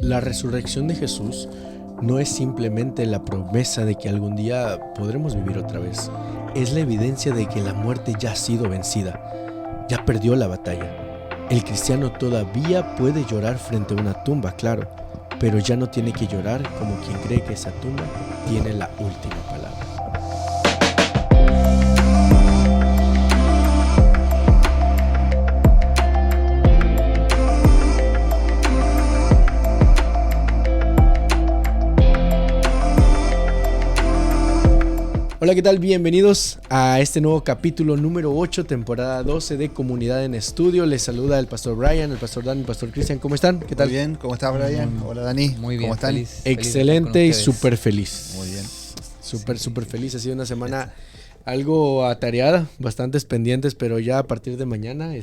La resurrección de Jesús no es simplemente la promesa de que algún día podremos vivir otra vez. Es la evidencia de que la muerte ya ha sido vencida, ya perdió la batalla. El cristiano todavía puede llorar frente a una tumba, claro, pero ya no tiene que llorar como quien cree que esa tumba tiene la última palabra. Hola, ¿qué tal? Bienvenidos a este nuevo capítulo número 8, temporada 12 de Comunidad en Estudio. Les saluda el pastor Brian, el pastor Dan y el pastor Cristian. ¿Cómo están? ¿Qué tal? Muy bien, ¿cómo estás, Brian? Hola, Dani. Muy bien, ¿Cómo están? feliz. Excelente y súper feliz. Muy bien. Súper feliz. Ha sido una semana algo atareada, bastantes pendientes, pero ya a partir de mañana,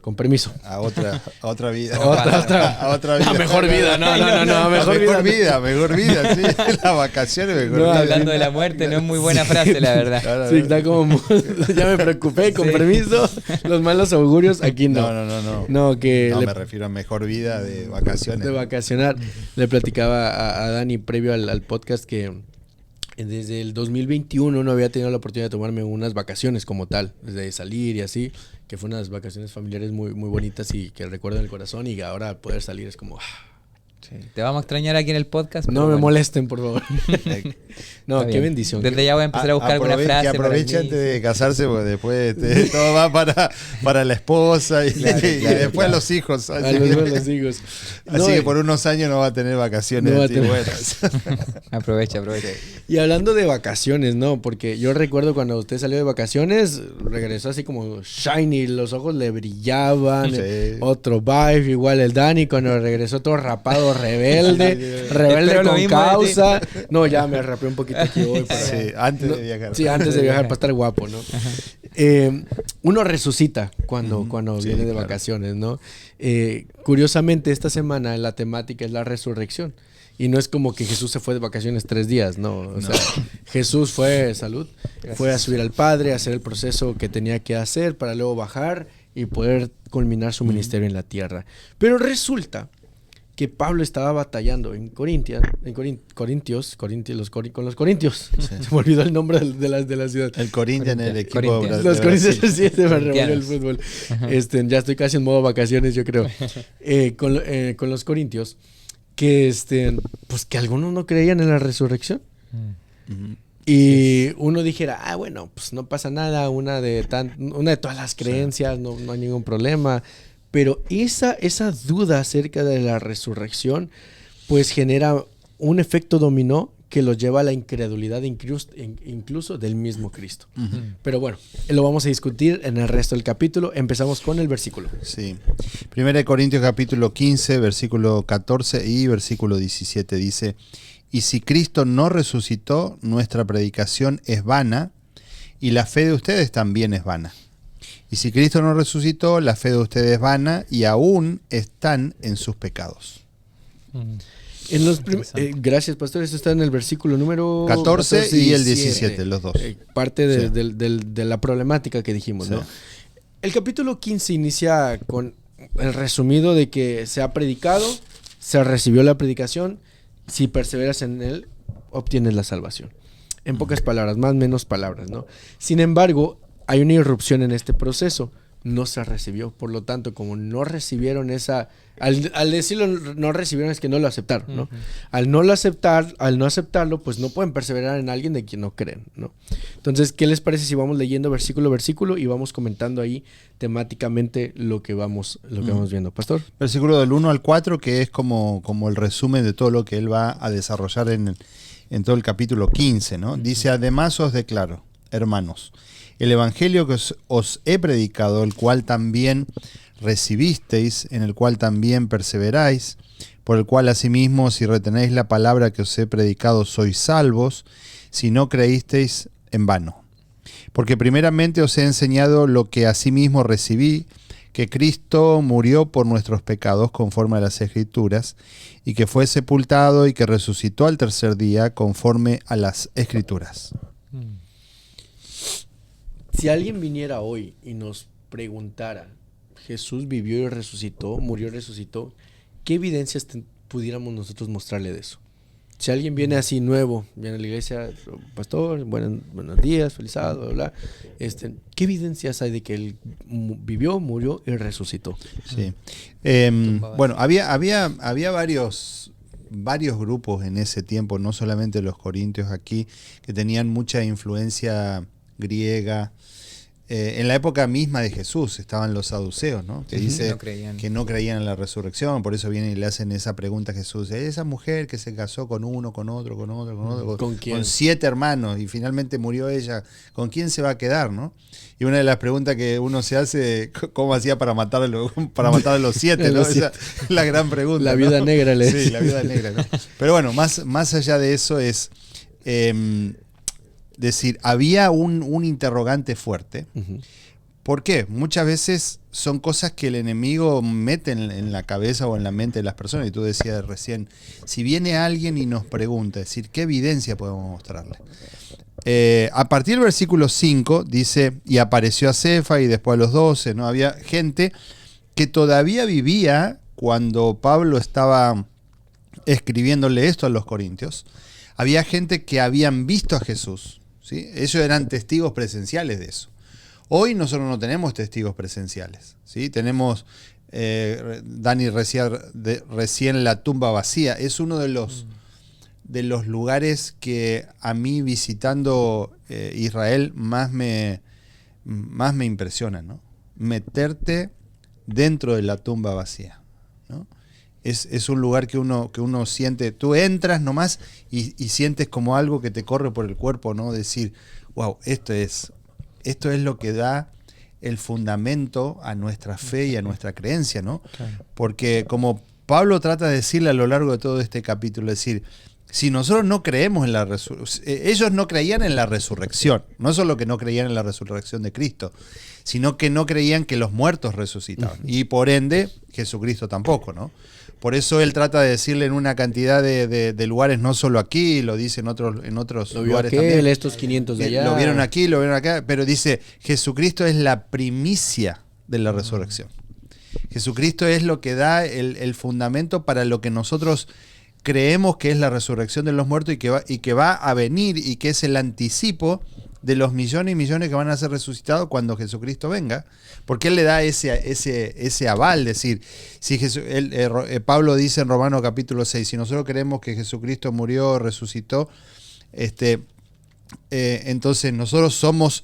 con permiso. A otra vida. A otra vida. La mejor vida, no, Mejor vida, sí. Las vacaciones, mejor vida. Hablando de la muerte, no es muy buena frase, la verdad. Sí, está como... ya me preocupé, con permiso. Los malos augurios, aquí no. No, me refiero a mejor vida de vacaciones. De vacacionar. Le platicaba a Dani previo al podcast que desde el 2021 no había tenido la oportunidad de tomarme unas vacaciones como tal, de salir y así, que fue unas vacaciones familiares muy, muy bonitas y que recuerdo en el corazón, y ahora poder salir es como... Sí. Te vamos a extrañar aquí en el podcast. No me molesten, por favor. No, qué bendición. Desde ya voy a empezar a buscar alguna frase. Que aproveche antes de casarse, porque después todo va para la esposa y después los hijos. Así que por unos años no va a tener vacaciones. No va a tener. Aprovecha. Y hablando de vacaciones, ¿no? Porque yo recuerdo cuando usted salió de vacaciones, regresó así como shiny, los ojos le brillaban, otro vibe, igual el Dani cuando regresó todo rapado, rebelde con causa. No, ya me rapé un poquito aquí hoy. Antes de viajar. Sí, antes de viajar para estar guapo, ¿no? Uno resucita cuando viene de vacaciones, ¿no? Curiosamente, esta semana la temática es la resurrección. Y no es como que Jesús se fue de vacaciones 3 días, no. O sea, Jesús fue fue a subir al Padre, a hacer el proceso que tenía que hacer para luego bajar y poder culminar su ministerio en la tierra. Pero resulta que Pablo estaba batallando con los corintios. Sí. Se me olvidó el nombre de la ciudad. El Corinthians, el equipo de los Corintios, sí, se me revolvió el fútbol. Ya estoy casi en modo vacaciones, yo creo. Con los corintios, que pues que algunos no creían en la resurrección. Y uno dijera, bueno, pues no pasa nada, una de todas las creencias, no hay ningún problema. Pero esa duda acerca de la resurrección, pues genera un efecto dominó que los lleva a la incredulidad incluso del mismo Cristo. Pero bueno, lo vamos a discutir en el resto del capítulo. Empezamos con el versículo. Sí. 1 Corintios capítulo 15, versículo 14 y versículo 17 dice: y si Cristo no resucitó, nuestra predicación es vana y la fe de ustedes también es vana. Y si Cristo no resucitó, la fe de ustedes es vana y aún están en sus pecados. Gracias, pastor. Esto está en el versículo número 14 y el 17, los dos. Parte de la problemática que dijimos, ¿no? El capítulo 15 inicia con el resumido de que se ha predicado, se recibió la predicación, si perseveras en él, obtienes la salvación. En pocas palabras, más o menos palabras, ¿no? Sin embargo, hay una irrupción en este proceso, no se recibió, por lo tanto, como no recibieron al decirlo no recibieron es que no lo aceptaron, ¿no? Al no aceptarlo, pues no pueden perseverar en alguien de quien no creen, ¿no? Entonces, ¿qué les parece si vamos leyendo versículo a versículo y vamos comentando ahí temáticamente lo que vamos viendo, pastor? Versículo del 1 al 4, que es como el resumen de todo lo que él va a desarrollar en todo el capítulo 15, ¿no? Dice: además os declaro, hermanos, el evangelio que os he predicado, el cual también recibisteis, en el cual también perseveráis, por el cual asimismo, si retenéis la palabra que os he predicado, sois salvos, si no creísteis en vano. Porque primeramente os he enseñado lo que asimismo recibí, que Cristo murió por nuestros pecados conforme a las Escrituras, y que fue sepultado y que resucitó al tercer día conforme a las Escrituras. Si alguien viniera hoy y nos preguntara, Jesús vivió y resucitó, murió y resucitó, ¿qué evidencias pudiéramos nosotros mostrarle de eso? Si alguien viene así nuevo, viene a la iglesia, pastor, buenos días, feliz sábado, bla, bla, ¿qué evidencias hay de que él vivió, murió y resucitó? Sí. Bueno, había varios grupos en ese tiempo, no solamente los corintios aquí, que tenían mucha influencia griega. En la época misma de Jesús estaban los saduceos, ¿no? Que dice que no creían en la resurrección, por eso vienen y le hacen esa pregunta a Jesús. Esa mujer que se casó con uno, con otro, con 7 hermanos y finalmente murió ella, ¿con quién se va a quedar, no? Y una de las preguntas que uno se hace, ¿cómo hacía para matar a los 7? ¿no? Esa es la gran pregunta. La viuda negra. Sí, la viuda negra, ¿no? Pero bueno, más allá de eso es... decir, había un interrogante fuerte. Uh-huh. ¿Por qué? Muchas veces son cosas que el enemigo mete en la cabeza o en la mente de las personas. Y tú decías recién, si viene alguien y nos pregunta, es decir, ¿qué evidencia podemos mostrarle? A partir del versículo 5 dice, y apareció a Cefa y después a los 12, ¿no? Había gente que todavía vivía cuando Pablo estaba escribiéndole esto a los corintios. Había gente que habían visto a Jesús. ¿Sí? Ellos eran testigos presenciales de eso. Hoy nosotros no tenemos testigos presenciales. ¿Sí? Tenemos, Dani recién la tumba vacía. Es uno de los lugares que a mí visitando Israel más me impresiona, ¿no? Meterte dentro de la tumba vacía, ¿no? Es un lugar que uno siente, tú entras nomás y sientes como algo que te corre por el cuerpo, ¿no? Decir, wow, esto es lo que da el fundamento a nuestra fe y a nuestra creencia, ¿no? Claro. Porque como Pablo trata de decirle a lo largo de todo este capítulo, es decir, si nosotros no creemos en la resurrección, ellos no creían en la resurrección, no solo que no creían en la resurrección de Cristo, sino que no creían que los muertos resucitaban. Y por ende, Jesucristo tampoco, ¿no? Por eso él trata de decirle en una cantidad de lugares, no solo aquí, lo dice en otros lugares también. Estos 500 de allá. Lo vieron aquí, lo vieron acá, pero dice, Jesucristo es la primicia de la resurrección. Jesucristo es lo que da el fundamento para lo que nosotros creemos que es la resurrección de los muertos y que va a venir y que es el anticipo de los millones y millones que van a ser resucitados cuando Jesucristo venga, porque Él le da ese aval, decir, si Pablo dice en Romanos capítulo 6, si nosotros creemos que Jesucristo murió, resucitó, entonces nosotros somos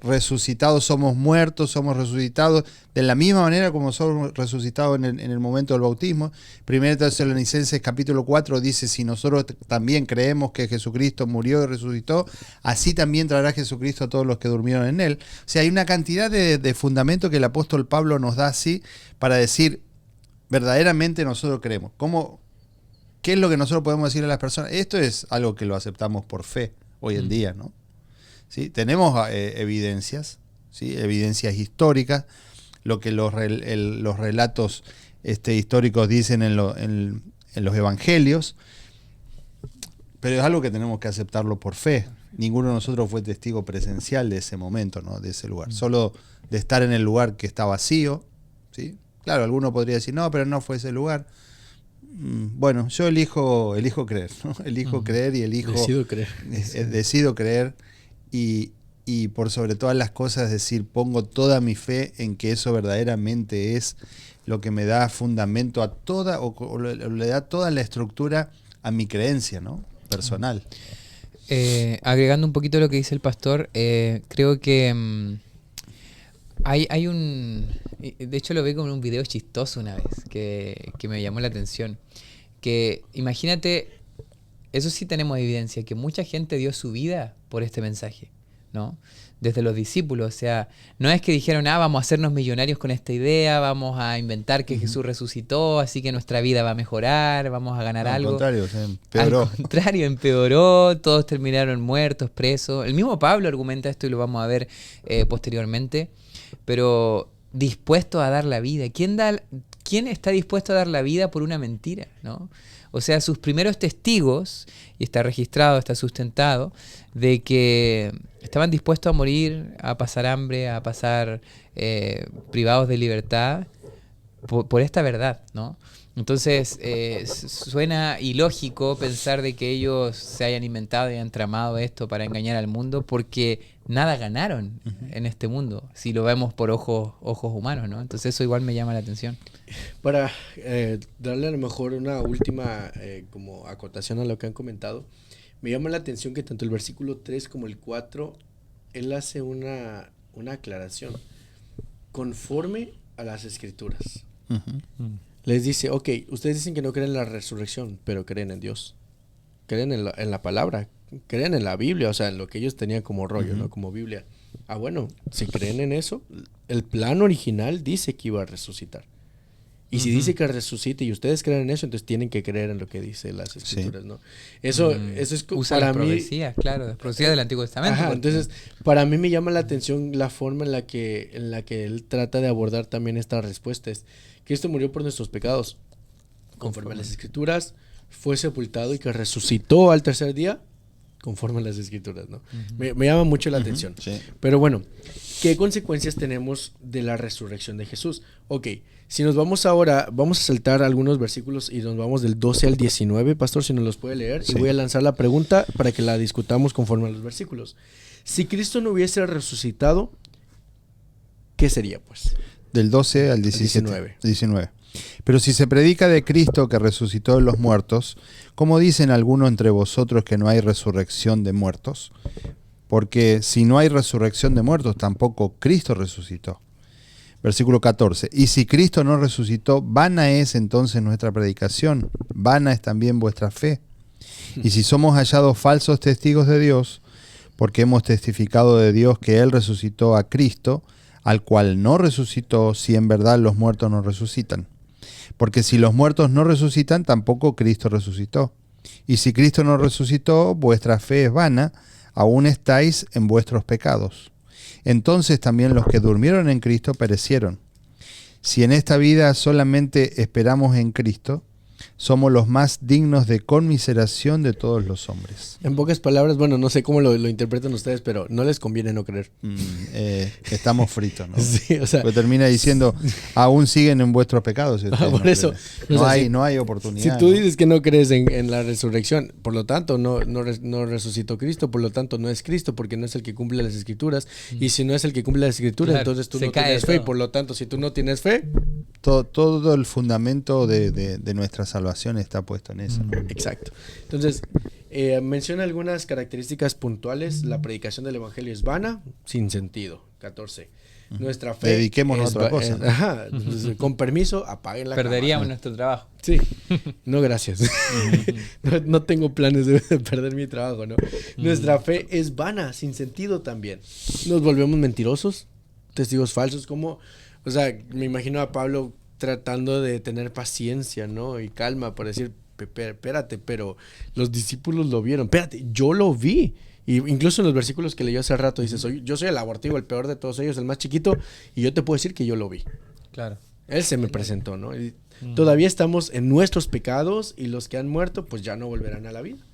resucitados, somos muertos, somos resucitados de la misma manera como somos resucitados en el momento del bautismo. 1 Tesalonicenses capítulo 4 dice, si nosotros también creemos que Jesucristo murió y resucitó, así también traerá Jesucristo a todos los que durmieron en él. O sea, hay una cantidad de fundamento que el apóstol Pablo nos da así para decir, verdaderamente nosotros creemos. ¿Qué es lo que nosotros podemos decirle a las personas? Esto es algo que lo aceptamos por fe hoy en día, ¿no? ¿Sí? Tenemos evidencias, ¿sí? Evidencias históricas, lo que los relatos históricos dicen en los evangelios, pero es algo que tenemos que aceptarlo por fe. Ninguno de nosotros fue testigo presencial de ese momento, ¿no? De ese lugar. Solo de estar en el lugar que está vacío, ¿sí? Claro, alguno podría decir, no, pero no fue ese lugar. Bueno, yo elijo creer, ¿no? Elijo creer y decido creer. Y por sobre todas las cosas, decir, pongo toda mi fe en que eso verdaderamente es lo que me da fundamento a toda, o le da toda la estructura a mi creencia, ¿no? Personal. Agregando un poquito lo que dice el pastor, creo que hay un... De hecho lo vi como en un video chistoso una vez, que me llamó la atención. Que imagínate, eso sí tenemos evidencia, que mucha gente dio su vida por este mensaje, ¿no? Desde los discípulos, o sea, no es que dijeron, vamos a hacernos millonarios con esta idea, vamos a inventar que Jesús resucitó, así que nuestra vida va a mejorar, vamos a ganar algo. Al contrario, empeoró. Al contrario, empeoró, todos terminaron muertos, presos. El mismo Pablo argumenta esto y lo vamos a ver posteriormente, pero dispuesto a dar la vida. ¿Quién está dispuesto a dar la vida por una mentira, ¿no? O sea, sus primeros testigos, y está registrado, está sustentado, de que estaban dispuestos a morir, a pasar hambre, a pasar privados de libertad por esta verdad, ¿no? Entonces, suena ilógico pensar de que ellos se hayan inventado y hayan tramado esto para engañar al mundo, porque nada ganaron en este mundo, si lo vemos por ojos humanos, ¿no? Entonces eso igual me llama la atención. Para darle a lo mejor una última como acotación a lo que han comentado, me llama la atención que tanto el versículo 3 como el 4, él hace una aclaración conforme a las Escrituras. Les dice, ok, ustedes dicen que no creen en la resurrección, pero creen en Dios. Creen en la palabra, creen en la Biblia, o sea, en lo que ellos tenían como rollo, ¿no? Como Biblia. Ah, bueno, si creen en eso, el plan original dice que iba a resucitar. Y si dice que resucite y ustedes creen en eso, entonces tienen que creer en lo que dice las Escrituras, ¿no? Eso es usa para las mí... profecías, claro, las profecías del Antiguo Testamento. Ajá, entonces, para mí me llama la atención la forma en la que él trata de abordar también esta respuesta. Es, Cristo murió por nuestros pecados, conforme a las Escrituras, fue sepultado y que resucitó al tercer día, conforme a las Escrituras, ¿no? Me llama mucho la atención. Sí. Pero bueno, ¿qué consecuencias tenemos de la resurrección de Jesús? Ok, si nos vamos ahora, vamos a saltar algunos versículos y nos vamos del 12 al 19, pastor, si nos los puede leer. Sí. Y voy a lanzar la pregunta para que la discutamos conforme a los versículos. Si Cristo no hubiese resucitado, ¿qué sería, pues? Del 12 al 17. 19. Pero si se predica de Cristo que resucitó de los muertos, ¿cómo dicen algunos entre vosotros que no hay resurrección de muertos? Porque si no hay resurrección de muertos, tampoco Cristo resucitó. Versículo 14. Y si Cristo no resucitó, vana es entonces nuestra predicación, vana es también vuestra fe. Y si somos hallados falsos testigos de Dios, porque hemos testificado de Dios que Él resucitó a Cristo, al cual no resucitó, si en verdad los muertos no resucitan. Porque si los muertos no resucitan, tampoco Cristo resucitó. Y si Cristo no resucitó, vuestra fe es vana, aún estáis en vuestros pecados. Entonces también los que durmieron en Cristo perecieron. Si en esta vida solamente esperamos en Cristo, somos los más dignos de conmiseración de todos los hombres. En pocas palabras, bueno, no sé cómo lo interpretan ustedes, pero no les conviene no creer. Estamos fritos, ¿no? Sí, o sea, pero termina diciendo, aún siguen en vuestros pecados. Por eso. No hay oportunidad. Si tú dices que no crees en la resurrección, por lo tanto, no resucitó Cristo, por lo tanto, no es Cristo, porque no es el que cumple las Escrituras. Y si no es el que cumple las Escrituras, claro, entonces tú no tienes fe. Y por lo tanto, si tú no tienes fe... Todo el fundamento de nuestra salvación está puesto en eso, ¿no? Exacto. Entonces, menciona algunas características puntuales. La predicación del Evangelio es vana, sin sentido. 14. Nuestra fe... Dediquémonos a otra cosa. Ajá. Entonces, con permiso, apaguen la Perderíamos nuestro trabajo. Sí. No, gracias. No tengo planes de perder mi trabajo, ¿no? Nuestra fe es vana, sin sentido también. Nos volvemos mentirosos, testigos falsos, como... O sea, me imagino a Pablo tratando de tener paciencia, ¿no? Y calma para decir, espérate, pero los discípulos lo vieron. Espérate, yo lo vi. Y incluso en los versículos que leyó hace rato dice, yo soy el abortivo, el peor de todos ellos, el más chiquito, y yo te puedo decir que yo lo vi. Claro. Él se me presentó, ¿no? Y todavía estamos en nuestros pecados y los que han muerto, pues ya no volverán a la vida.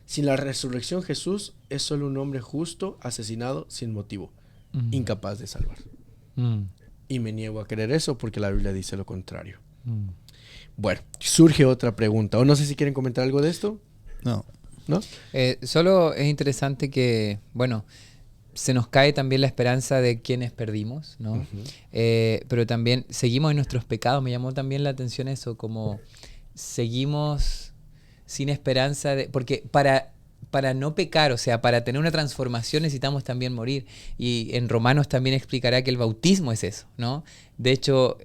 Sin la resurrección, Jesús es solo un hombre justo, asesinado sin motivo, incapaz de salvar. Y me niego a creer eso porque la Biblia dice lo contrario. Bueno, surge otra pregunta. O no sé si quieren comentar algo de esto. No. ¿No? Solo es interesante que, bueno, se nos cae también la esperanza de quienes perdimos, ¿no? Pero también seguimos en nuestros pecados. Me llamó también la atención eso, como seguimos sin esperanza de... Porque para no pecar, o sea, para tener una transformación necesitamos también morir. Y en Romanos también explicará que el bautismo es eso, ¿no? De hecho,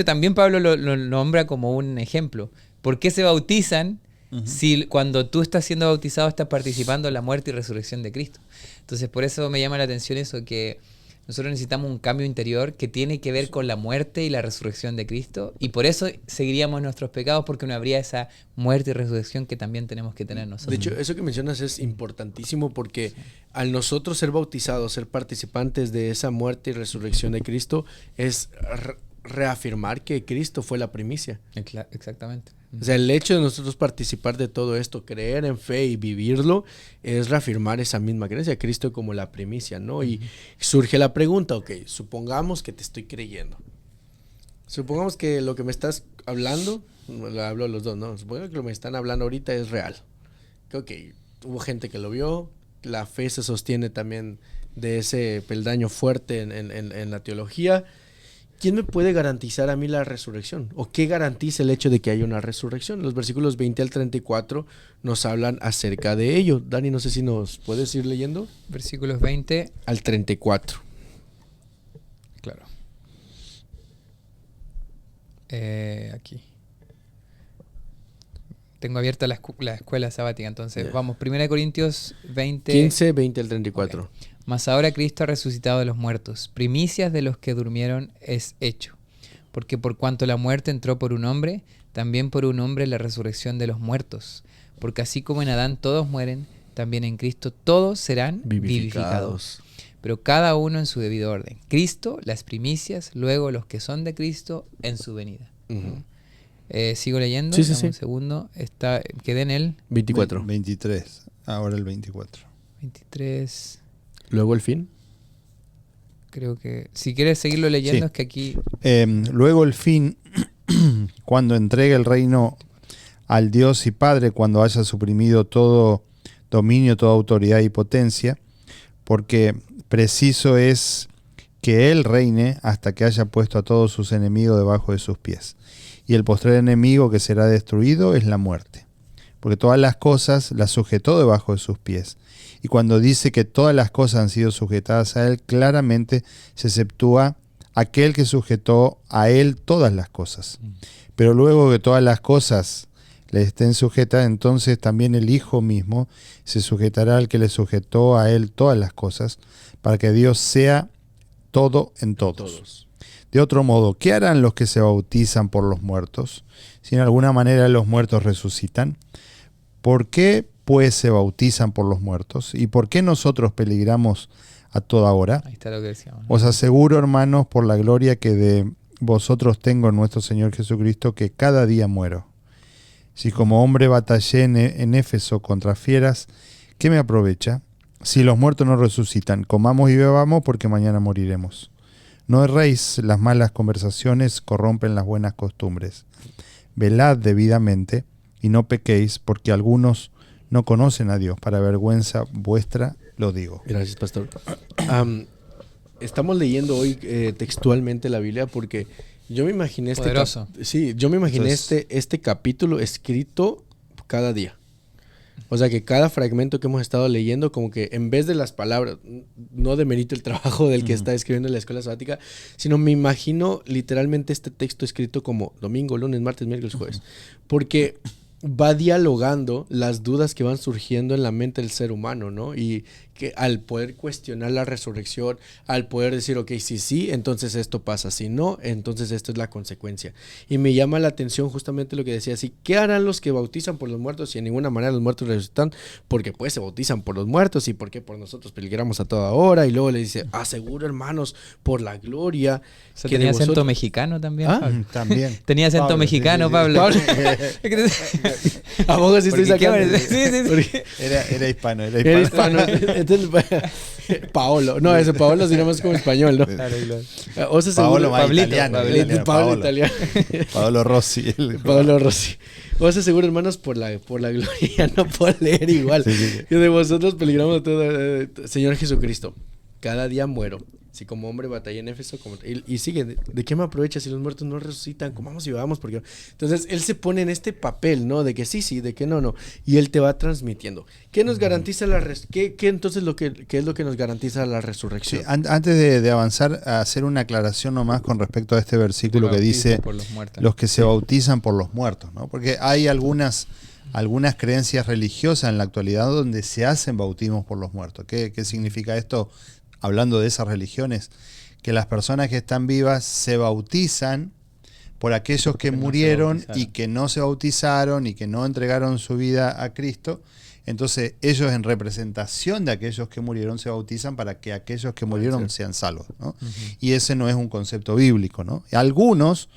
también Pablo lo nombra como un ejemplo. ¿Por qué se bautizan si cuando tú estás siendo bautizado estás participando en la muerte y resurrección de Cristo? Entonces, por eso me llama la atención eso, que nosotros necesitamos un cambio interior que tiene que ver con la muerte y la resurrección de Cristo, y por eso seguiríamos nuestros pecados, porque no habría esa muerte y resurrección que también tenemos que tener nosotros. De hecho, eso que mencionas es importantísimo, porque al nosotros ser bautizados, ser participantes de esa muerte y resurrección de Cristo, es reafirmar que Cristo fue la primicia. Exactamente. O sea, el hecho de nosotros participar de todo esto, creer en fe y vivirlo, es reafirmar esa misma creencia, Cristo como la primicia, ¿no? Y surge la pregunta, ok, supongamos que te estoy creyendo. Supongamos que lo que me estás hablando, le hablo a los dos, ¿no? Supongo que lo que me están hablando ahorita es real. Creo que hubo gente que lo vio, la fe se sostiene también de ese peldaño fuerte en la teología. ¿Quién me puede garantizar a mí la resurrección? ¿O qué garantiza el hecho de que haya una resurrección? Los versículos 20 al 34 nos hablan acerca de ello. Dani, no sé si nos puedes ir leyendo. Versículos 20 al 34. Claro. Aquí. Tengo abierta la escuela sabática, entonces vamos. 1 Corintios 20. 15, 20 al 34. Okay. Mas ahora Cristo ha resucitado de los muertos. Primicias de los que durmieron es hecho. Porque por cuanto la muerte entró por un hombre, también por un hombre la resurrección de los muertos. Porque así como en Adán todos mueren, también en Cristo todos serán vivificados. Pero cada uno en su debido orden. Cristo, las primicias, luego los que son de Cristo en su venida. Sigo leyendo. Sí. Un segundo. Quedé en el 24. 23. Ahora el 24. 23. Luego el fin. Creo que si quieres seguirlo leyendo, es que aquí... luego el fin, cuando entregue el reino al Dios y Padre, cuando haya suprimido todo dominio, toda autoridad y potencia, porque preciso es que Él reine hasta que haya puesto a todos sus enemigos debajo de sus pies. Y el postrer enemigo que será destruido es la muerte, porque todas las cosas las sujetó debajo de sus pies. Y cuando dice que todas las cosas han sido sujetadas a Él, claramente se exceptúa aquel que sujetó a Él todas las cosas. Pero luego que todas las cosas le estén sujetas, entonces también el Hijo mismo se sujetará al que le sujetó a Él todas las cosas, para que Dios sea todo en todos. De otro modo, ¿qué harán los que se bautizan por los muertos? Si en alguna manera los muertos resucitan, ¿por qué pues se bautizan por los muertos? ¿Y por qué nosotros peligramos a toda hora? Ahí está lo que decíamos, ¿no? Os aseguro, hermanos, por la gloria que de vosotros tengo en nuestro Señor Jesucristo, que cada día muero. Si como hombre batallé en Éfeso contra fieras, ¿qué me aprovecha? Si los muertos no resucitan, comamos y bebamos porque mañana moriremos. No erréis, las malas conversaciones corrompen las buenas costumbres. Velad debidamente y no pequéis, porque algunos no conocen a Dios. Para vergüenza vuestra lo digo. Gracias, pastor. Estamos leyendo hoy textualmente la Biblia porque yo me imaginé yo me imaginé este capítulo escrito cada día. O sea, que cada fragmento que hemos estado leyendo, como que en vez de las palabras, no demerito el trabajo del que está escribiendo en la escuela sabática, sino me imagino literalmente este texto escrito como domingo, lunes, martes, miércoles, jueves. Porque va dialogando las dudas que van surgiendo en la mente del ser humano, ¿no? Y que al poder cuestionar la resurrección, al poder decir, ok, sí, entonces esto pasa, si no, entonces esto es la consecuencia. Y me llama la atención justamente lo que decía así, ¿qué harán los que bautizan por los muertos si en ninguna manera los muertos resucitan? Porque pues se bautizan por los muertos y porque por nosotros peligramos a toda hora. Y luego le dice, aseguro, hermanos, por la gloria. O sea, tenía acento mexicano también, Pablo. También. Tenía acento Pablo, mexicano, sí. Pablo. ¿A poco sí estoy sacando? Sí. Era hispano. Era hispano. Entonces, Paolo. No, ese Paolo sí más como español, ¿no? Claro. O sea, Paolo seguro, italiano. Paolo italiano. Paolo Rossi. Paolo Rossi. O sea, seguro, hermanos, por la gloria, no puedo leer igual. Sí. Que de vosotros peligramos todo, Señor Jesucristo. Cada día muero. Si como hombre batallé en Éfeso, y sigue, ¿de qué me aprovecha si los muertos no resucitan? Comamos y bebamos, porque... Entonces, él se pone en este papel, ¿no? De que sí, de que no. Y él te va transmitiendo. ¿Qué nos garantiza ¿Qué entonces qué es lo que nos garantiza la resurrección? Sí, antes de avanzar, a hacer una aclaración nomás con respecto a este versículo que dice los que se bautizan por los muertos, ¿no? Porque hay algunas creencias religiosas en la actualidad donde se hacen bautismos por los muertos. ¿Qué significa esto? Hablando de esas religiones, que las personas que están vivas se bautizan por aquellos que murieron y que no se bautizaron y que no entregaron su vida a Cristo. Entonces ellos, en representación de aquellos que murieron, se bautizan para que aquellos que murieron sean salvos, ¿no? Y ese no es un concepto bíblico, ¿no? Algunos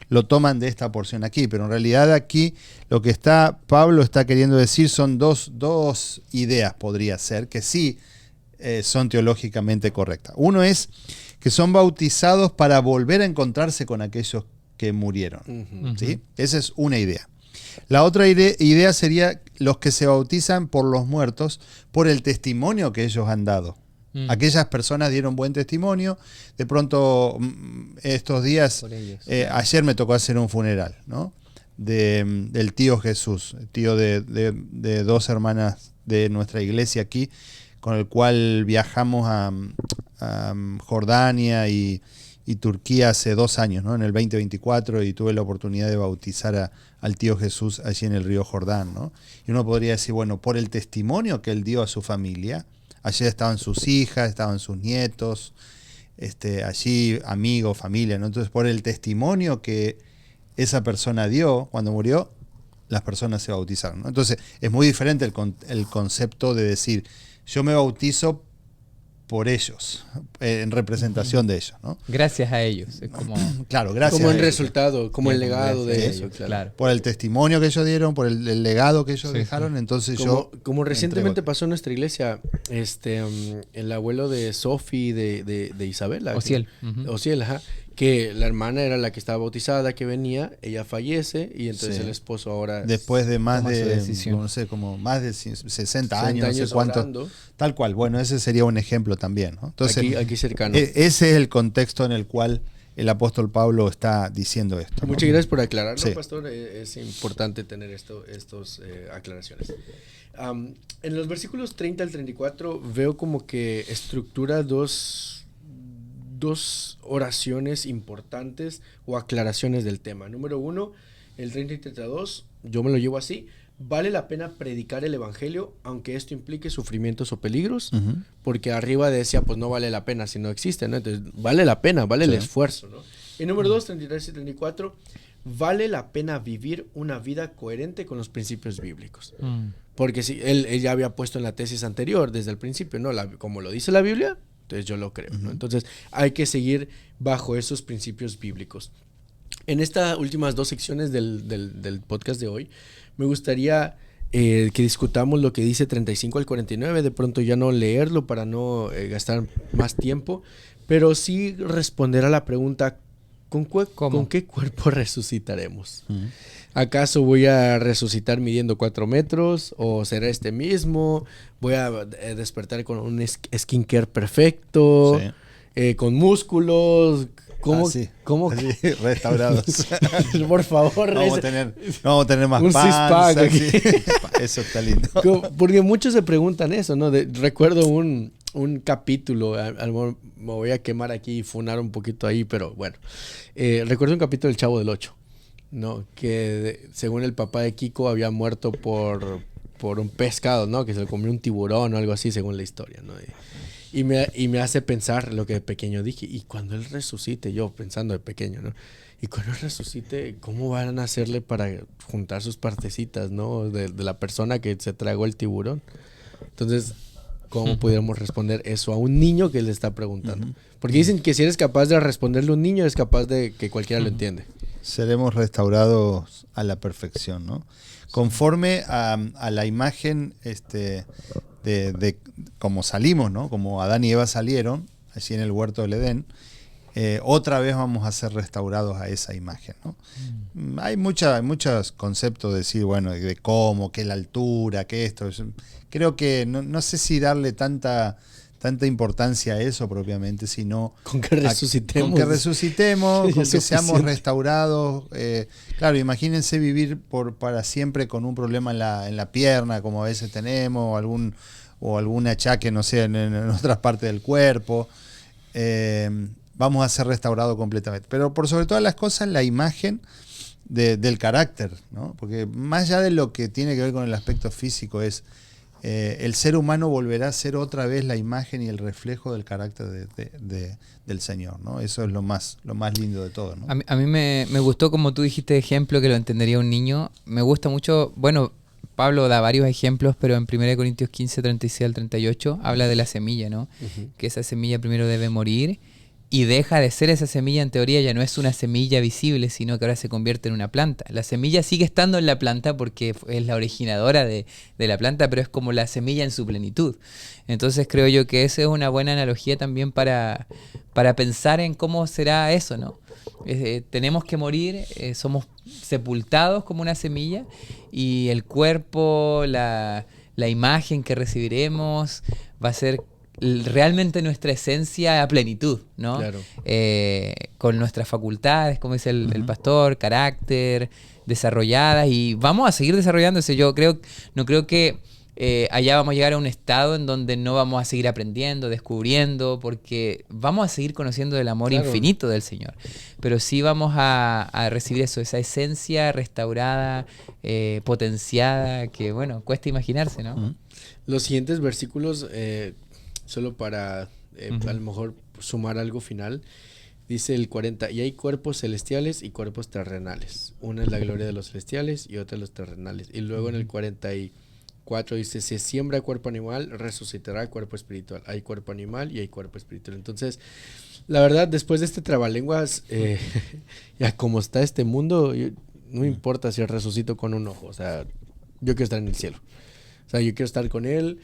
lo toman de esta porción aquí, pero en realidad aquí lo que Pablo está queriendo decir son dos ideas, podría ser, que sí son teológicamente correctas. Uno es que son bautizados para volver a encontrarse con aquellos que murieron. Ujú. ¿Sí? Esa es una idea. La otra idea sería los que se bautizan por los muertos por el testimonio que ellos han dado. Aquellas personas dieron buen testimonio. De pronto, estos días, Por ellos. ayer me tocó hacer un funeral, ¿no? Del tío Jesús, tío de dos hermanas de nuestra iglesia aquí, con el cual viajamos a Jordania y Turquía hace 2 años, ¿no? En el 2024, y tuve la oportunidad de bautizar al tío Jesús allí en el río Jordán, ¿no? Y uno podría decir, bueno, por el testimonio que él dio a su familia, allí estaban sus hijas, estaban sus nietos, allí amigos, familia, ¿no? Entonces, por el testimonio que esa persona dio cuando murió, las personas se bautizaron, ¿no? Entonces, es muy diferente el concepto de decir, yo me bautizo por ellos, en representación de ellos, ¿no? Gracias a ellos. Es como, Claro, gracias. Como a el ellos. resultado, como el Bien, legado de gracias a eso, ellos, claro. claro. Por el testimonio que ellos dieron, por el legado que ellos Sí, dejaron, entonces Como me recientemente entrego. pasó en nuestra iglesia, el abuelo de Sofi, de Isabela. Ociel. Ociel, ajá. Que la hermana era la que estaba bautizada, que venía, ella fallece y entonces Sí. el esposo ahora... Después de más toma su de, decisión. no sé, como más de 60 60 años, no sé años cuánto. orando. Tal cual, bueno, ese sería un ejemplo también, ¿no? Entonces, aquí cercano. ese es el contexto en el cual el apóstol Pablo está diciendo esto, ¿no? Muchas gracias por aclararlo, Sí. pastor. Es importante tener estos aclaraciones. En los versículos 30 al 34 veo como que estructura dos oraciones importantes o aclaraciones del tema. Número 1, el 30 y 32, yo me lo llevo así. Vale la pena predicar el evangelio aunque esto implique sufrimientos o peligros, Ujú. porque arriba decía pues no vale la pena si no existe, ¿no? Entonces vale la pena, vale el Sí. esfuerzo, ¿no? Y número 2, 33 y 34, vale la pena vivir una vida coherente con los principios bíblicos. Porque si él ya había puesto en la tesis anterior desde el principio, ¿no? Como lo dice la Biblia, entonces yo lo creo, ¿no? Entonces hay que seguir bajo esos principios bíblicos. En estas últimas 2 secciones del podcast de hoy, me gustaría que discutamos lo que dice 35 al 49, de pronto ya no leerlo para no gastar más tiempo, pero sí responder a la pregunta, ¿con qué cuerpo resucitaremos? Ujú. ¿Acaso voy a resucitar midiendo 4 metros? ¿O será este mismo? ¿Voy a despertar con un skincare perfecto? Sí. ¿Con músculos? ¿Cómo? Así, ¿Cómo? así, restaurados. Por favor. No vamos a tener más un panza, six-pack sí. aquí. Eso está lindo. Porque muchos se preguntan eso, ¿no? Recuerdo un capítulo, me voy a quemar aquí y funar un poquito ahí, pero bueno. Recuerdo un capítulo del Chavo del Ocho, ¿no? Que según el papá de Kiko había muerto por un pescado, ¿no? Que se lo comió un tiburón o algo así, según la historia, ¿no? Y me hace pensar lo que de pequeño dije, y cuando él resucite, yo pensando de pequeño, ¿no? Y cuando él resucite, ¿cómo van a hacerle para juntar sus partecitas, ¿no? De la persona que se tragó el tiburón. Entonces, ¿cómo pudiéramos responder eso a un niño que le está preguntando? Porque dicen que si eres capaz de responderle a un niño, eres capaz de que cualquiera lo entiende. Seremos restaurados a la perfección, ¿no? Conforme a la imagen de cómo salimos, ¿no? Como Adán y Eva salieron, allí en el huerto del Edén, otra vez vamos a ser restaurados a esa imagen, ¿no? Hay muchos conceptos de decir, bueno, de cómo, qué la altura, qué esto. Creo que no sé si darle tanta importancia a eso propiamente, sino con que resucitemos. Con que resucitemos, Sí, con es que seamos suficiente. restaurados. Claro, imagínense vivir para siempre con un problema en la pierna, como a veces tenemos, o algún achaque, no sé, en otras partes del cuerpo. Vamos a ser restaurados completamente. Pero por sobre todas las cosas, la imagen del carácter, ¿no? Porque más allá de lo que tiene que ver con el aspecto físico es el ser humano volverá a ser otra vez la imagen y el reflejo del carácter del Señor, ¿no? Eso es lo más lindo de todo, ¿no? A mí me gustó, como tú dijiste, ejemplo que lo entendería un niño. Me gusta mucho, bueno, Pablo da varios ejemplos, pero en 1 Corintios 15, 36 al 38 habla de la semilla, ¿no? Que esa semilla primero debe morir y deja de ser esa semilla, en teoría ya no es una semilla visible, sino que ahora se convierte en una planta. La semilla sigue estando en la planta porque es la originadora de la planta, pero es como la semilla en su plenitud. Entonces creo yo que esa es una buena analogía también para pensar en cómo será eso, ¿no? Tenemos que morir, somos sepultados como una semilla, y el cuerpo, la imagen que recibiremos va a ser realmente nuestra esencia a plenitud, ¿no? Claro. Con nuestras facultades, como dice el pastor, carácter, desarrolladas, y vamos a seguir desarrollándose. No creo que allá vamos a llegar a un estado en donde no vamos a seguir aprendiendo, descubriendo, porque vamos a seguir conociendo del amor infinito del Señor. Pero sí vamos a recibir eso, esa esencia restaurada, potenciada, que bueno, cuesta imaginarse, ¿no? Los siguientes versículos, solo para a lo mejor sumar algo final, dice el 40, y hay cuerpos celestiales y cuerpos terrenales. Una es la gloria de los celestiales y otra los terrenales. Y luego en el 44 dice, se siembra cuerpo animal, resucitará cuerpo espiritual. Hay cuerpo animal y hay cuerpo espiritual. Entonces, la verdad, después de este trabalenguas, ya como está este mundo, no me importa si resucito con un ojo. O sea, yo quiero estar en el cielo. O sea, yo quiero estar con él,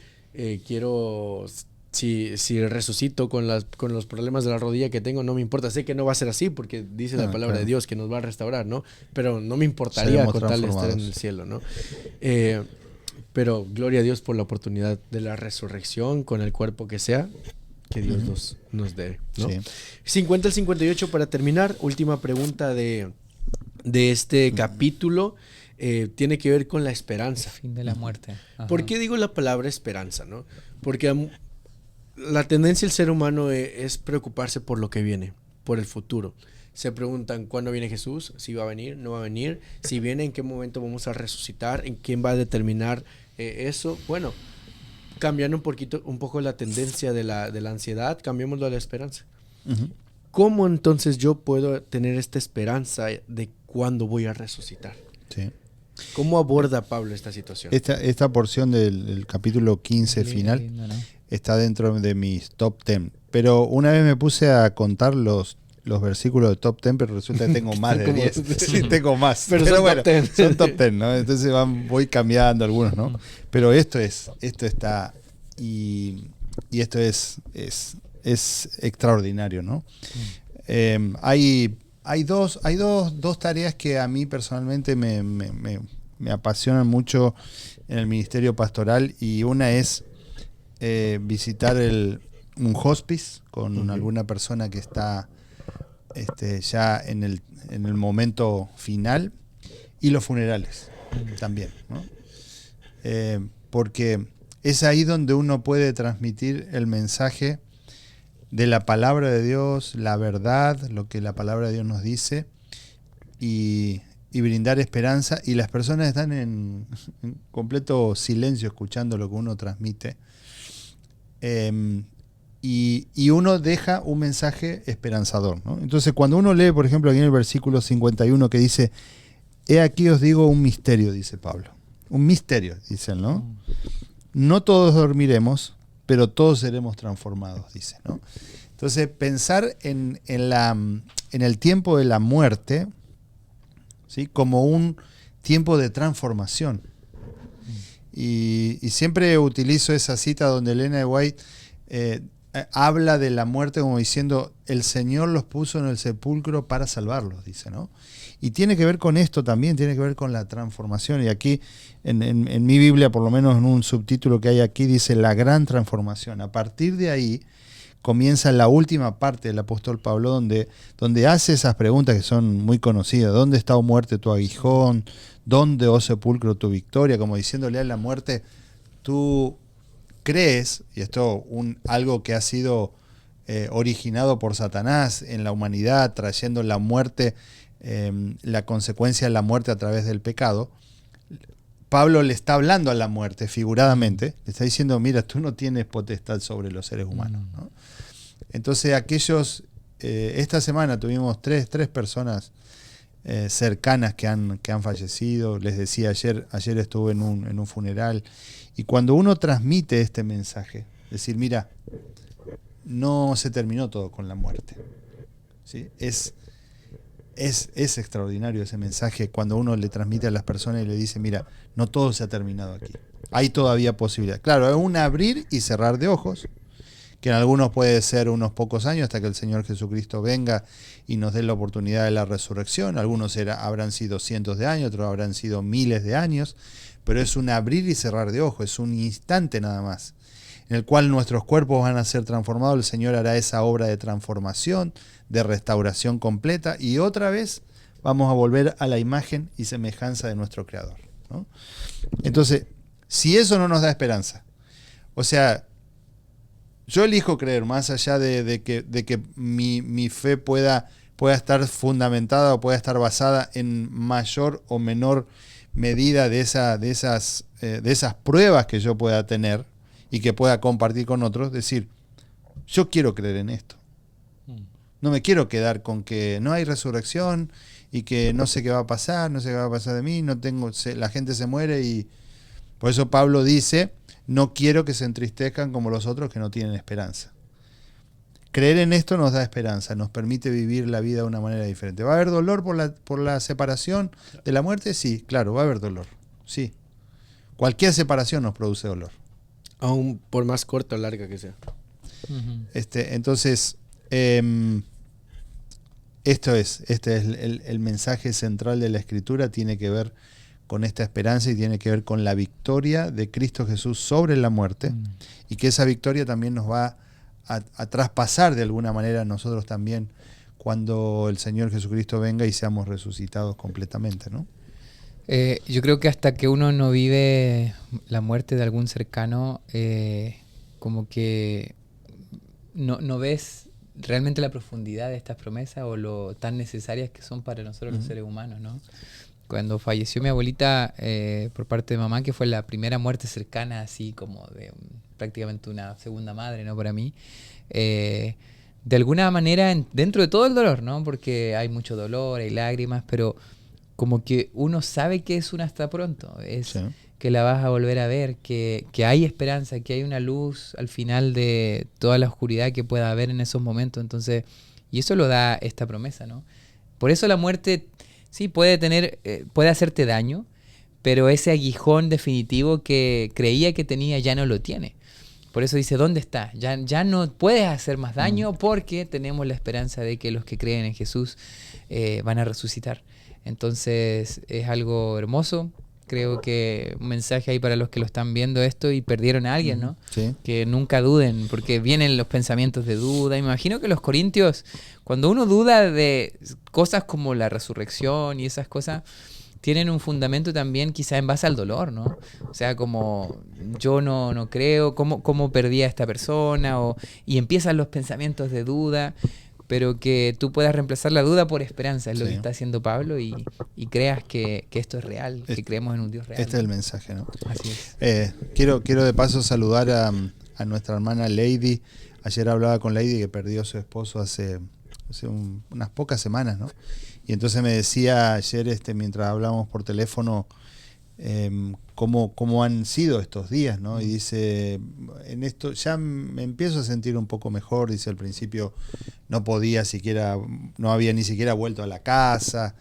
quiero... Si resucito con los problemas de la rodilla que tengo, no me importa. Sé que no va a ser así porque dice la palabra de Dios que nos va a restaurar, ¿no? Pero no me importaría con tal de estar en el cielo, ¿no? Pero gloria a Dios por la oportunidad de la resurrección con el cuerpo que sea, que Dios nos dé, ¿no? Sí. 50 al 58 para terminar. Última pregunta de este capítulo. Tiene que ver con la esperanza. El fin de la muerte. Ajá. ¿Por qué digo la palabra esperanza, no? Porque la tendencia del ser humano es preocuparse por lo que viene, por el futuro. Se preguntan cuándo viene Jesús, si va a venir, no va a venir, si viene, en qué momento vamos a resucitar, en quién va a determinar eso. Bueno, cambiando un poco la tendencia de la ansiedad, cambiémoslo a la esperanza. ¿Cómo entonces yo puedo tener esta esperanza de cuándo voy a resucitar? Sí. ¿Cómo aborda Pablo esta situación? Esta porción del capítulo 15 final lindo, ¿no? está dentro de mis top 10. Pero una vez me puse a contar los versículos de top 10, pero resulta que tengo más de 10. Sí, tengo más. Pero bueno, son top 10, ¿no? Entonces voy cambiando algunos, ¿no? Pero esto está... Y esto es extraordinario, ¿no? Hay dos tareas que a mí personalmente me apasionan mucho en el ministerio pastoral, y una es visitar un hospice con alguna persona que está ya en el momento final, y los funerales también, ¿no? Porque es ahí donde uno puede transmitir el mensaje de la palabra de Dios, la verdad, lo que la palabra de Dios nos dice, y brindar esperanza, y las personas están en completo silencio escuchando lo que uno transmite, y uno deja un mensaje esperanzador, ¿no? Entonces, cuando uno lee, por ejemplo, aquí en el versículo 51 que dice, he aquí os digo un misterio, dice Pablo. Un misterio, dicen, ¿no? No todos dormiremos, pero todos seremos transformados, dice, ¿no? Entonces, pensar en el tiempo de la muerte, ¿sí?, como un tiempo de transformación. Y siempre utilizo esa cita donde Elena de White habla de la muerte como diciendo, el Señor los puso en el sepulcro para salvarlos, dice, ¿no? Y tiene que ver con esto también, tiene que ver con la transformación. Y aquí, en mi Biblia, por lo menos en un subtítulo que hay aquí, dice la gran transformación. A partir de ahí comienza la última parte del apóstol Pablo, donde hace esas preguntas que son muy conocidas. ¿Dónde está, oh muerte, tu aguijón? ¿Dónde, oh sepulcro, tu victoria? Como diciéndole a la muerte, tú crees, y esto algo que ha sido originado por Satanás en la humanidad, trayendo la muerte, la consecuencia de la muerte a través del pecado. Pablo le está hablando a la muerte figuradamente, le está diciendo, mira, tú no tienes potestad sobre los seres humanos, ¿no? Entonces aquellos, esta semana tuvimos tres personas cercanas que han fallecido. Les decía, ayer estuve en un funeral, y cuando uno transmite este mensaje, decir, mira, no se terminó todo con la muerte. ¿Sí? Es extraordinario ese mensaje cuando uno le transmite a las personas y le dice, mira, no todo se ha terminado aquí. Hay todavía posibilidad. Claro, es un abrir y cerrar de ojos, que en algunos puede ser unos pocos años hasta que el Señor Jesucristo venga y nos dé la oportunidad de la resurrección. Algunos habrán sido cientos de años, otros habrán sido miles de años, pero es un abrir y cerrar de ojos, es un instante nada más, en el cual nuestros cuerpos van a ser transformados. El Señor hará esa obra de transformación, de restauración completa, y otra vez vamos a volver a la imagen y semejanza de nuestro Creador, ¿no? Entonces, si eso no nos da esperanza, o sea, yo elijo creer, más allá de que mi fe pueda estar fundamentada o pueda estar basada en mayor o menor medida de esas pruebas que yo pueda tener y que pueda compartir con otros, decir, yo quiero creer en esto. No me quiero quedar con que no hay resurrección y que no sé qué va a pasar, no sé qué va a pasar de mí, la gente se muere, y por eso Pablo dice, no quiero que se entristezcan como los otros que no tienen esperanza. Creer en esto nos da esperanza, nos permite vivir la vida de una manera diferente. ¿Va a haber dolor por la separación de la muerte? Sí, claro, va a haber dolor. Sí. Cualquier separación nos produce dolor. Aún por más corta o larga que sea. Entonces, este es el mensaje central de la Escritura, tiene que ver con esta esperanza y tiene que ver con la victoria de Cristo Jesús sobre la muerte, y que esa victoria también nos va a traspasar de alguna manera a nosotros también cuando el Señor Jesucristo venga y seamos resucitados completamente, ¿no? Yo creo que hasta que uno no vive la muerte de algún cercano, como que no ves realmente la profundidad de estas promesas o lo tan necesarias que son para nosotros los seres humanos, ¿no? Cuando falleció mi abuelita por parte de mamá, que fue la primera muerte cercana, así como de prácticamente una segunda madre, ¿no? Para mí, de alguna manera, dentro de todo el dolor, ¿no? Porque hay mucho dolor, hay lágrimas, pero como que uno sabe que es un hasta pronto, sí, que la vas a volver a ver, que hay esperanza, que hay una luz al final de toda la oscuridad que pueda haber en esos momentos. Entonces, y eso lo da esta promesa, ¿no? Por eso la muerte sí puede hacerte daño, pero ese aguijón definitivo que creía que tenía ya no lo tiene. Por eso dice, ¿dónde está? Ya no puedes hacer más daño porque tenemos la esperanza de que los que creen en Jesús van a resucitar. Entonces es algo hermoso. Creo que un mensaje ahí para los que lo están viendo esto y perdieron a alguien, ¿no? Sí. Que nunca duden, porque vienen los pensamientos de duda. Me imagino que los corintios, cuando uno duda de cosas como la resurrección y esas cosas, tienen un fundamento también quizá en base al dolor, ¿no? O sea, como yo no creo, cómo perdí a esta persona, y empiezan los pensamientos de duda, pero que tú puedas reemplazar la duda por esperanza, es lo que está haciendo Pablo, y creas que esto es real, que creemos en un Dios real. Este es el mensaje, ¿no? Así es. Quiero de paso saludar a nuestra hermana Lady. Ayer hablaba con Lady, que perdió a su esposo hace unas pocas semanas, ¿no? Y entonces me decía ayer, mientras hablábamos por teléfono, cómo han sido estos días, ¿no? Y dice, en esto ya me empiezo a sentir un poco mejor. Dice, al principio no había ni siquiera vuelto a la casa.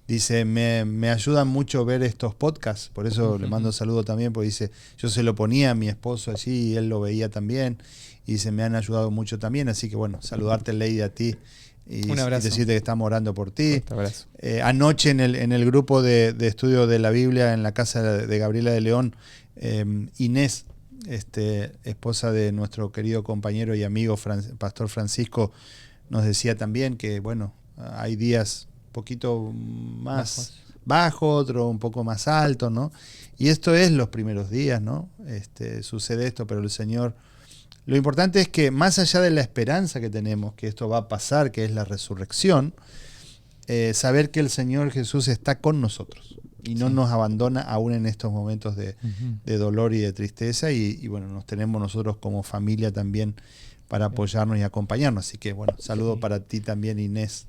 Dice, me ayudan mucho ver estos podcasts, por eso le mando un saludo también, porque dice, yo se lo ponía a mi esposo allí y él lo veía también, y dice, me han ayudado mucho también. Así que bueno, saludarte, Lady, a ti. Y un abrazo. Decirte que estamos orando por ti. Un abrazo. Anoche en el grupo de estudio de la Biblia en la casa de Gabriela de León, Inés, esposa de nuestro querido compañero y amigo Pastor Francisco, nos decía también que, bueno, hay días un poquito más bajos, otro un poco más altos, ¿no? Y esto es los primeros días, ¿no? Sucede esto, pero el Señor... Lo importante es que más allá de la esperanza que tenemos, que esto va a pasar, que es la resurrección, saber que el Señor Jesús está con nosotros y no nos abandona aún en estos momentos de dolor y de tristeza, y bueno, nos tenemos nosotros como familia también para apoyarnos y acompañarnos. Así que bueno, saludo para ti también, Inés,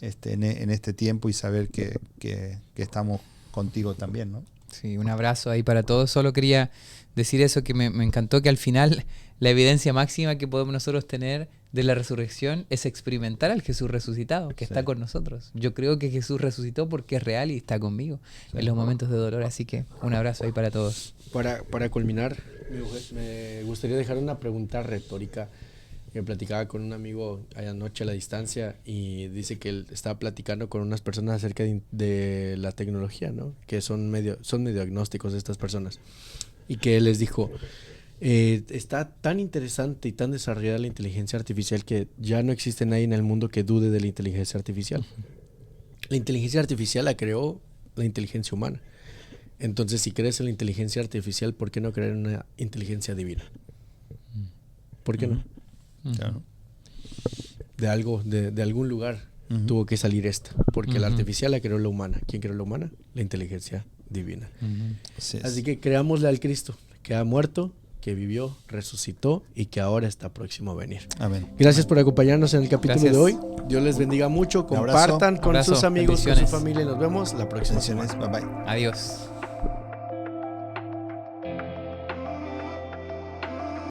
en este tiempo, y saber que estamos contigo también, ¿no? Sí, un abrazo ahí para todos. Solo quería decir eso, que me encantó que al final la evidencia máxima que podemos nosotros tener de la resurrección es experimentar al Jesús resucitado, que está con nosotros. Yo creo que Jesús resucitó porque es real y está conmigo en los momentos de dolor. Así que un abrazo ahí para todos. Para culminar, me gustaría dejar una pregunta retórica. Que platicaba con un amigo anoche a la distancia y dice que él estaba platicando con unas personas acerca de la tecnología, ¿no? Que son medio agnósticos estas personas. Y que él les dijo, está tan interesante y tan desarrollada la inteligencia artificial que ya no existe nadie en el mundo que dude de la inteligencia artificial. La inteligencia artificial la creó la inteligencia humana. Entonces, si crees en la inteligencia artificial, ¿por qué no creer en una inteligencia divina? ¿Por qué no? Claro. De algún lugar tuvo que salir esta, porque la artificial la creó la humana. ¿Quién creó la humana? La inteligencia divina. Así que creámosle al Cristo, que ha muerto, que vivió, resucitó y que ahora está próximo a venir. Amén. Gracias por acompañarnos en el capítulo Gracias. de hoy. Dios les bendiga mucho, compartan con Abrazo. sus amigos, con su Bendiciones. familia y nos vemos la próxima semana. Bye bye. Adiós.